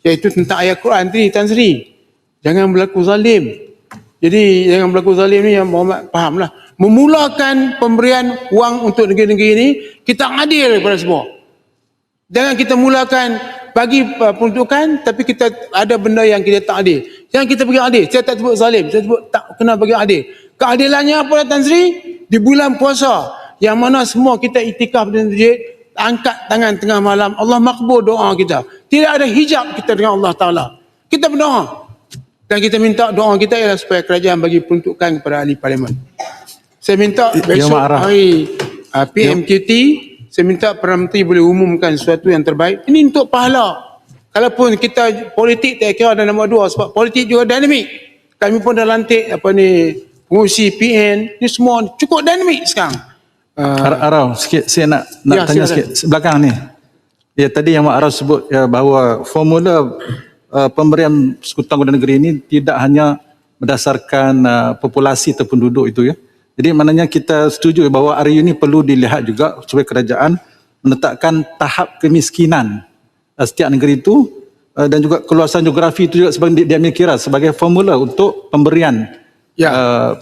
iaitu tentang ayat Quran tadi, Tan Sri. Jangan berlaku zalim. Jadi jangan berlaku zalim ni yang Muhammad fahamlah. Memulakan pemberian wang untuk negeri-negeri ini, kita adil kepada semua. Jangan kita mulakan bagi peruntukan tapi kita ada benda yang kita tak adil. Jangan kita bagi adil. Saya tak sebut zalim, saya sebut tak kena bagi adil. Keadilannya apa Tan Sri? Di bulan puasa yang mana semua kita iktikaf di masjid, angkat tangan tengah malam, Allah makbul doa kita. Tidak ada hijab kita dengan Allah Ta'ala. Kita berdoa. Dan kita minta doa kita ialah supaya kerajaan bagi peruntukan kepada ahli parlimen. Saya minta besok hari PMKT, saya minta Perdana Menteri boleh umumkan sesuatu yang terbaik. Ini untuk pahala. Kalaupun kita politik tak kira ada nombor dua, sebab politik juga dinamik. Kami pun dah lantik pengurusi PN, ni semua cukup dinamik sekarang. Arau, sikit saya nak ya, tanya sikit belakang ni. Ya, tadi yang Mak Arau sebut ya, bahawa formula pemberian sekutu anggota negeri ini tidak hanya berdasarkan populasi atau penduduk itu ya. Jadi maknanya kita setuju bahawa RU ini perlu dilihat juga supaya kerajaan menetapkan tahap kemiskinan setiap negeri itu dan juga keluasan geografi itu juga sebagai diambil kira sebagai formula untuk pemberian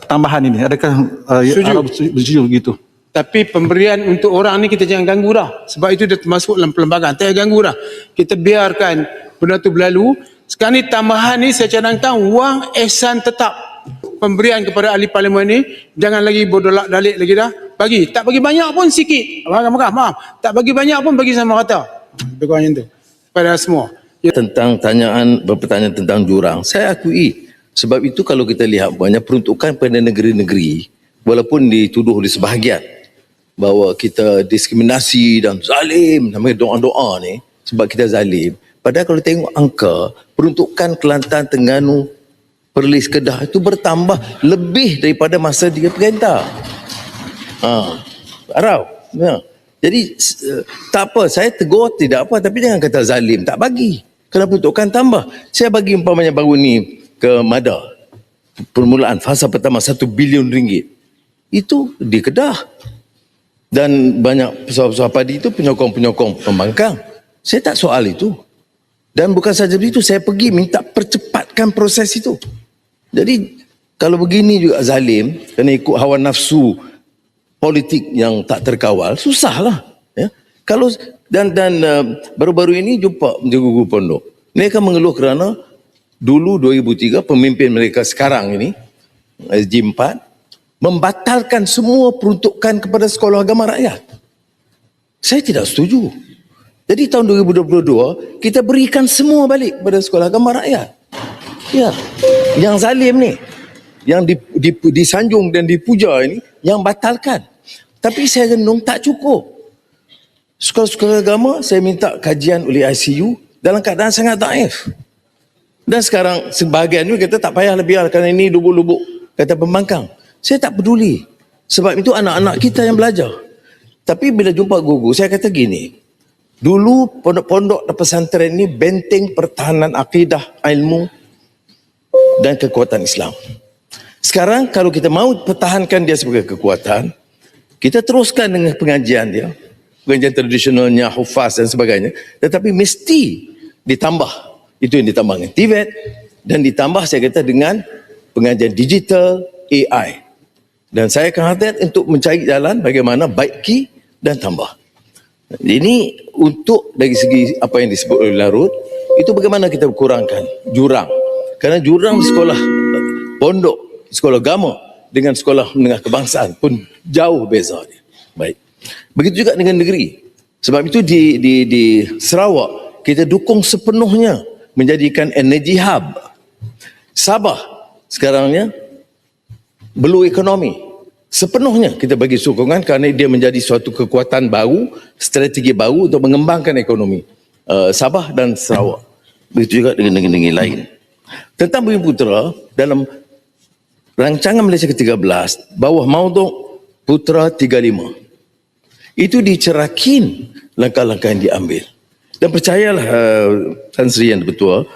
tambahan ini. Adakah Arau setuju begitu? Tapi pemberian untuk orang ni kita jangan ganggu dah. Sebab itu dah termasuk dalam perlembagaan. Tak payah ganggu dah. Kita biarkan benda tu berlalu. Sekarang ni tambahan ni saya cadangkan wang ihsan tetap. Pemberian kepada ahli parlimen ni jangan lagi berdolak dalik lagi dah. Bagi. Tak bagi banyak pun sikit. Maaf. Tak bagi banyak pun bagi sama rata. Lebih kurang macam tu. Pada semua. Tentang berpertanyaan tentang jurang, saya akui. Sebab itu kalau kita lihat banyak peruntukan pada negeri-negeri, walaupun dituduh di sebahagian bahawa kita diskriminasi dan zalim, namanya doa-doa ni sebab kita zalim. Padahal kalau tengok angka peruntukan Kelantan, Terengganu, Perlis, Kedah itu bertambah lebih daripada masa dia perintah. Arau. Ya. Jadi tak apa, saya tegur tidak apa, tapi jangan kata zalim, tak bagi. Kenapa peruntukan tambah? Saya bagi umpamanya baru ni ke Mada. Permulaan fasa pertama 1 bilion ringgit. Itu di Kedah. Dan banyak pesawat-pesawat padi itu penyokong-penyokong pembangkang. Saya tak soal itu. Dan bukan saja begitu, saya pergi minta percepatkan proses itu. Jadi kalau begini juga zalim, kena ikut hawa nafsu politik yang tak terkawal, susahlah. Ya. Kalau dan baru-baru ini jumpa guru pondok. Mereka mengeluh kerana dulu 2003 pemimpin mereka sekarang ini SG4 membatalkan semua peruntukan kepada sekolah agama rakyat. Saya tidak setuju. Jadi tahun 2022 kita berikan semua balik kepada sekolah agama rakyat. Ya, yang zalim ni, yang disanjung dan dipuja ini, yang batalkan. Tapi saya renung tak cukup. Sekolah-sekolah agama saya minta kajian oleh ICU dalam keadaan sangat daif. Dan sekarang sebahagian juga kata tak payah lebih kerana ini lubuk-lubuk kata pembangkang. Saya tak peduli. Sebab itu anak-anak kita yang belajar. Tapi bila jumpa guru, saya kata gini. Dulu pondok-pondok dan pesantren ini benteng pertahanan akidah, ilmu dan kekuatan Islam. Sekarang kalau kita mau pertahankan dia sebagai kekuatan, kita teruskan dengan pengajian dia. Pengajian tradisionalnya, hufaz dan sebagainya. Tetapi mesti ditambah. Itu yang ditambah dengan TVET. Dan ditambah saya kata dengan pengajian digital, AI. Dan saya akan hati-hati untuk mencari jalan bagaimana baiki dan tambah. Ini untuk dari segi apa yang disebut oleh Larut, itu bagaimana kita kurangkan jurang. Kerana jurang sekolah pondok, sekolah agama dengan sekolah menengah kebangsaan pun jauh beza dia. Baik. Begitu juga dengan negeri. Sebab itu di Sarawak kita dukung sepenuhnya menjadikan energy hub. Sabah sekarangnya blue economy. Sepenuhnya kita bagi sokongan kerana dia menjadi suatu kekuatan baru, strategi baru untuk mengembangkan ekonomi Sabah dan Sarawak. Begitu juga dengan negeri lain. Tentang Bumi Putera, dalam rancangan Malaysia ke-13, bawah mauduk Putera 35, itu dicerakin langkah-langkah yang diambil. Dan percayalah Tan Sri yang betul,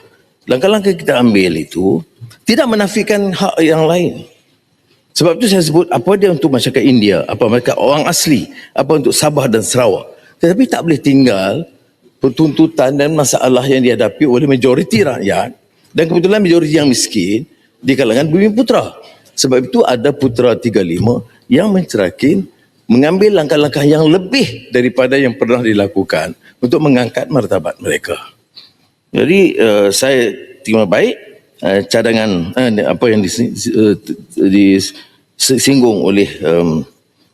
langkah-langkah kita ambil itu tidak menafikan hak yang lain. Sebab itu saya sebut apa dia untuk masyarakat India, apa mereka orang asli, apa untuk Sabah dan Sarawak. Tetapi tak boleh tinggal tuntutan dan masalah yang dihadapi oleh majoriti rakyat dan kebetulan majoriti yang miskin di kalangan Bumiputera. Sebab itu ada Putera 35 yang mencerahkan mengambil langkah-langkah yang lebih daripada yang pernah dilakukan untuk mengangkat martabat mereka. Jadi saya terima baik cadangan apa yang disinggung oleh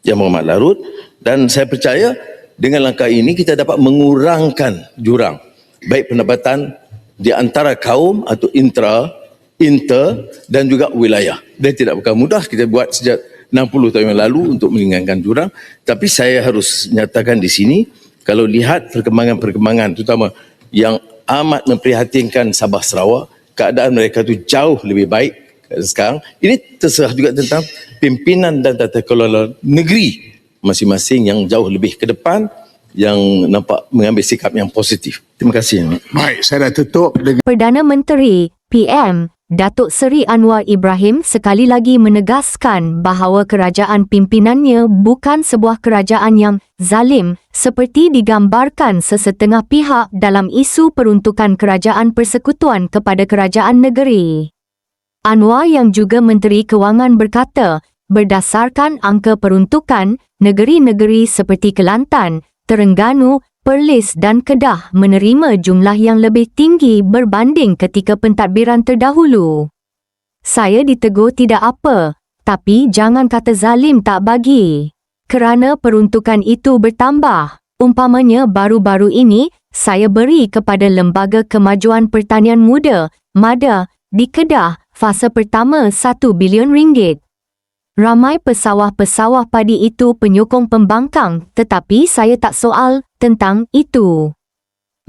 Yang Berhormat Larut, dan saya percaya dengan langkah ini kita dapat mengurangkan jurang baik pendapatan di antara kaum atau inter dan juga wilayah. Dan tidak bukan mudah kita buat sejak 60 tahun yang lalu untuk meringankan jurang, tapi saya harus nyatakan di sini kalau lihat perkembangan-perkembangan terutama yang amat memprihatinkan Sabah Sarawak, keadaan mereka tu jauh lebih baik sekarang. Ini terserah juga tentang pimpinan dan tata kelola negeri masing-masing yang jauh lebih ke depan, yang nampak mengambil sikap yang positif. Terima kasih. Baik, saya dah tutup dengan Perdana Menteri PM Datuk Seri Anwar Ibrahim sekali lagi menegaskan bahawa kerajaan pimpinannya bukan sebuah kerajaan yang zalim seperti digambarkan sesetengah pihak dalam isu peruntukan kerajaan persekutuan kepada kerajaan negeri. Anwar yang juga Menteri Kewangan berkata, berdasarkan angka peruntukan, negeri-negeri seperti Kelantan, Terengganu, Perlis dan Kedah menerima jumlah yang lebih tinggi berbanding ketika pentadbiran terdahulu. Saya ditegur tidak apa, tapi jangan kata zalim tak bagi. Kerana peruntukan itu bertambah. Umpamanya baru-baru ini, saya beri kepada Lembaga Kemajuan Pertanian Muda, MADA, di Kedah, fasa pertama RM1 bilion. Ramai pesawah-pesawah padi itu penyokong pembangkang, tetapi saya tak soal tentang itu.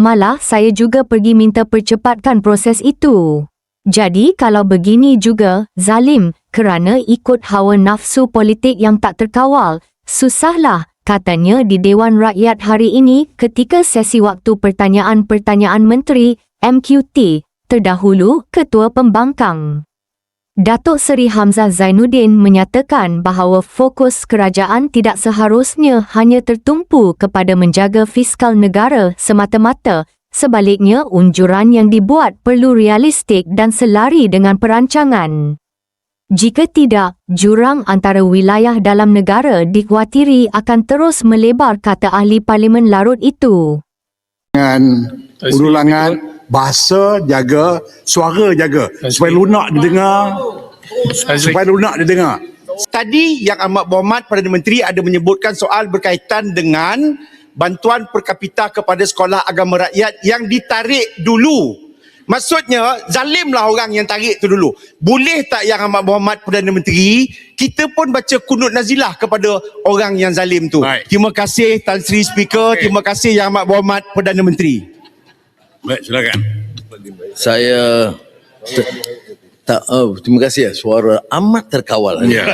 Malah saya juga pergi minta percepatkan proses itu. Jadi kalau begini juga zalim kerana ikut hawa nafsu politik yang tak terkawal, susahlah, katanya di Dewan Rakyat hari ini ketika sesi waktu pertanyaan-pertanyaan Menteri MQT, terdahulu Ketua Pembangkang. Datuk Seri Hamzah Zainuddin menyatakan bahawa fokus kerajaan tidak seharusnya hanya tertumpu kepada menjaga fiskal negara semata-mata, sebaliknya unjuran yang dibuat perlu realistik dan selari dengan perancangan. Jika tidak, jurang antara wilayah dalam negara dikhawatiri akan terus melebar, kata ahli Parlimen Larut itu. ulang-ulangan bahasa jaga, suara jaga supaya lunak didengar, Tadi Yang Amat Berhormat Perdana Menteri ada menyebutkan soal berkaitan dengan bantuan per kapita kepada sekolah agama rakyat yang ditarik dulu. Maksudnya zalimlah orang yang tarik tu dulu. Boleh tak Yang Amat Berhormat Perdana Menteri kita pun baca kunut nazilah kepada orang yang zalim tu. Baik. Terima kasih Tan Sri Speaker, terima kasih Yang Amat Berhormat Perdana Menteri. Baik, silakan. Saya terima kasih ya, suara amat terkawal. Ya.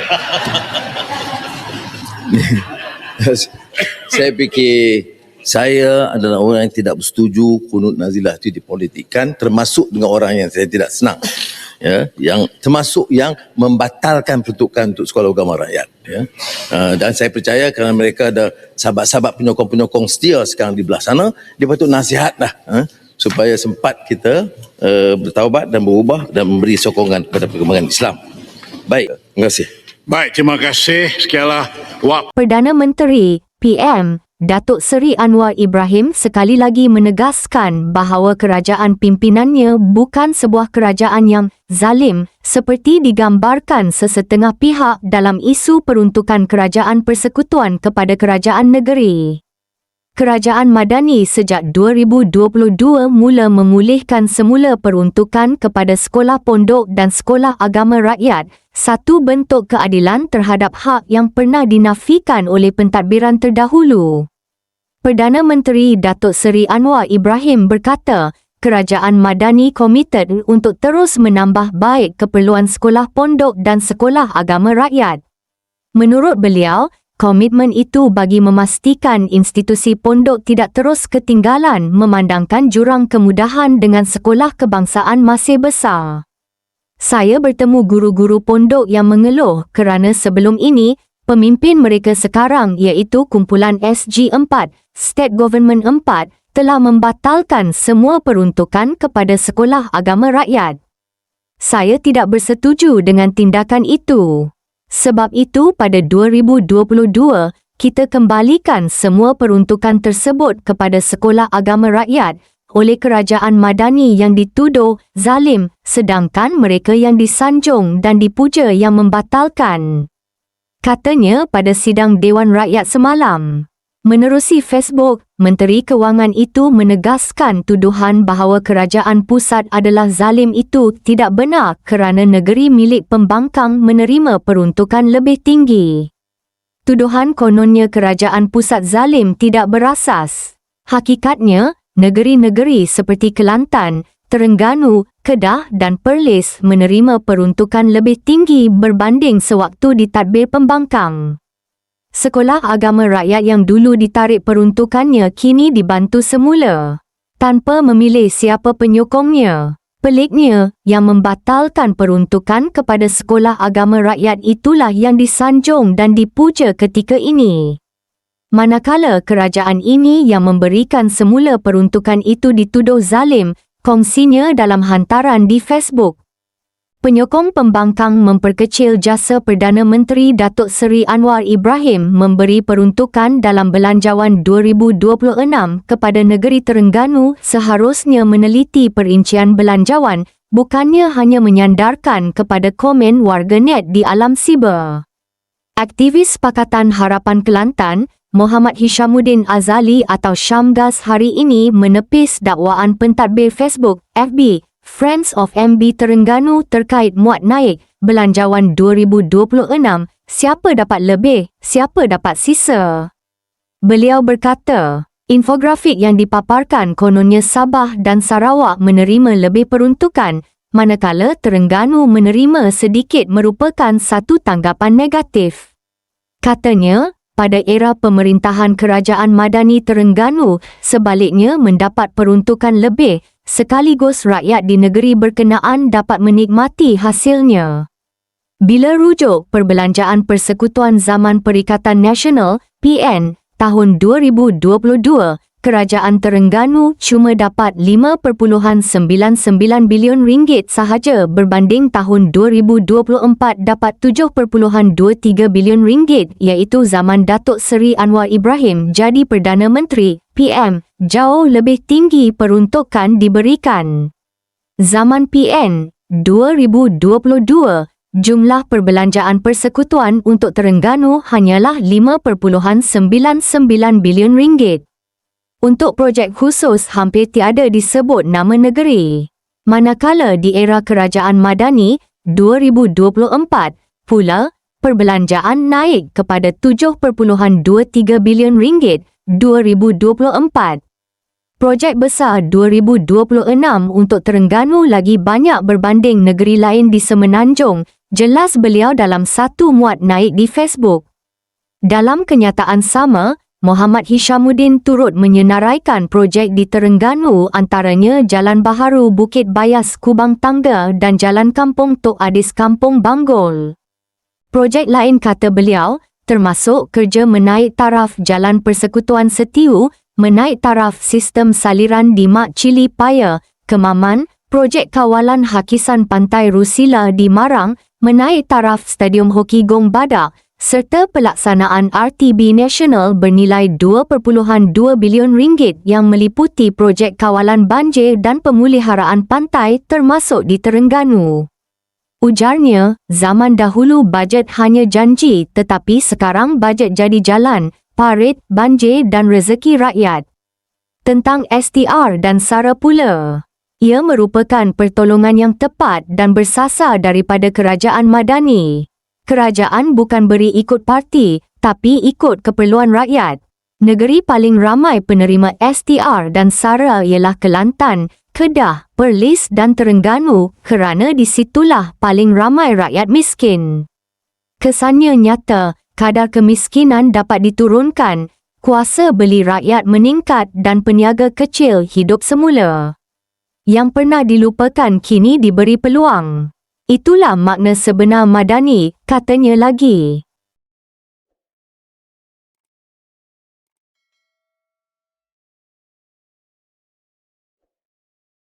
Saya fikir saya adalah orang yang tidak bersetuju kunut nazilah itu dipolitikkan, termasuk dengan orang yang saya tidak senang, ya, yang termasuk yang membatalkan peruntukan untuk sekolah agama rakyat, ya. Dan saya percaya kerana mereka ada sahabat-sahabat penyokong-penyokong setia sekarang di belah sana, dia patut nasihatlah, supaya sempat kita bertaubat dan berubah dan memberi sokongan kepada perkembangan Islam. Baik, terima kasih. Baik, terima kasih. Sekianlah waktu. Perdana Menteri PM Datuk Seri Anwar Ibrahim sekali lagi menegaskan bahawa kerajaan pimpinannya bukan sebuah kerajaan yang zalim seperti digambarkan sesetengah pihak dalam isu peruntukan kerajaan persekutuan kepada kerajaan negeri. Kerajaan Madani sejak 2022 mula memulihkan semula peruntukan kepada sekolah pondok dan sekolah agama rakyat, satu bentuk keadilan terhadap hak yang pernah dinafikan oleh pentadbiran terdahulu. Perdana Menteri Datuk Seri Anwar Ibrahim berkata, kerajaan Madani komited untuk terus menambah baik keperluan sekolah pondok dan sekolah agama rakyat. Menurut beliau, komitmen itu bagi memastikan institusi pondok tidak terus ketinggalan memandangkan jurang kemudahan dengan sekolah kebangsaan masih besar. Saya bertemu guru-guru pondok yang mengeluh kerana sebelum ini, pemimpin mereka sekarang iaitu kumpulan SG4, State Government 4, telah membatalkan semua peruntukan kepada sekolah agama rakyat. Saya tidak bersetuju dengan tindakan itu. Sebab itu pada 2022, kita kembalikan semua peruntukan tersebut kepada sekolah agama rakyat oleh kerajaan Madani yang dituduh zalim, sedangkan mereka yang disanjung dan dipuja yang membatalkan. Katanya pada sidang Dewan Rakyat semalam. Menerusi Facebook, Menteri Kewangan itu menegaskan tuduhan bahawa kerajaan pusat adalah zalim itu tidak benar kerana negeri milik pembangkang menerima peruntukan lebih tinggi. Tuduhan kononnya kerajaan pusat zalim tidak berasas. Hakikatnya, negeri-negeri seperti Kelantan, Terengganu, Kedah dan Perlis menerima peruntukan lebih tinggi berbanding sewaktu ditadbir pembangkang. Sekolah agama rakyat yang dulu ditarik peruntukannya kini dibantu semula, tanpa memilih siapa penyokongnya. Peliknya, yang membatalkan peruntukan kepada sekolah agama rakyat itulah yang disanjung dan dipuja ketika ini. Manakala kerajaan ini yang memberikan semula peruntukan itu dituduh zalim, kongsinya dalam hantaran di Facebook. Penyokong pembangkang memperkecil jasa Perdana Menteri Datuk Seri Anwar Ibrahim memberi peruntukan dalam Belanjawan 2026 kepada negeri Terengganu seharusnya meneliti perincian belanjawan, bukannya hanya menyandarkan kepada komen warganet di alam siber. Aktivis Pakatan Harapan Kelantan, Muhammad Hishamuddin Azali atau Syamgas hari ini menepis dakwaan pentadbir Facebook, FB, Friends of MB Terengganu terkait muat naik Belanjawan 2026, siapa dapat lebih, siapa dapat sisa. Beliau berkata, infografik yang dipaparkan kononnya Sabah dan Sarawak menerima lebih peruntukan, manakala Terengganu menerima sedikit merupakan satu tanggapan negatif. Katanya, pada era pemerintahan Kerajaan Madani Terengganu, sebaliknya mendapat peruntukan lebih, sekaligus rakyat di negeri berkenaan dapat menikmati hasilnya. Bila rujuk Perbelanjaan Persekutuan Zaman Perikatan Nasional, PN, tahun 2022, Kerajaan Terengganu cuma dapat RM5.99 bilion sahaja berbanding tahun 2024 dapat RM7.23 bilion iaitu zaman Datuk Seri Anwar Ibrahim jadi Perdana Menteri, PM, jauh lebih tinggi peruntukan diberikan. Zaman PN, 2022, jumlah perbelanjaan persekutuan untuk Terengganu hanyalah RM5.99 bilion. Untuk projek khusus hampir tiada disebut nama negeri. Manakala di era Kerajaan Madani, 2024, pula, perbelanjaan naik kepada RM7.23 bilion 2024. Projek besar 2026 untuk Terengganu lagi banyak berbanding negeri lain di Semenanjung, jelas beliau dalam satu muat naik di Facebook. Dalam kenyataan sama, Muhammad Hishamuddin turut menyenaraikan projek di Terengganu antaranya Jalan Baharu Bukit Bayas Kubang Tangga dan Jalan Kampung Tok Adis Kampung Banggol. Projek lain kata beliau, termasuk kerja menaik taraf Jalan Persekutuan Setiu, menaik taraf sistem saliran di Mak Cili Paya, Kemaman, projek kawalan hakisan Pantai Rusila di Marang, menaik taraf Stadium Hoki Gong Badak, serta pelaksanaan RTB Nasional bernilai RM2.2 bilion yang meliputi projek kawalan banjir dan pemeliharaan pantai termasuk di Terengganu. Ujarnya, zaman dahulu bajet hanya janji tetapi sekarang bajet jadi jalan, parit, banjir dan rezeki rakyat. Tentang STR dan SARA pula. Ia merupakan pertolongan yang tepat dan bersasar daripada Kerajaan Madani. Kerajaan bukan beri ikut parti, tapi ikut keperluan rakyat. Negeri paling ramai penerima STR dan SARA ialah Kelantan, Kedah, Perlis dan Terengganu kerana di situlah paling ramai rakyat miskin. Kesannya nyata, kadar kemiskinan dapat diturunkan, kuasa beli rakyat meningkat dan peniaga kecil hidup semula. Yang pernah dilupakan kini diberi peluang. Itulah makna sebenar Madani, katanya lagi.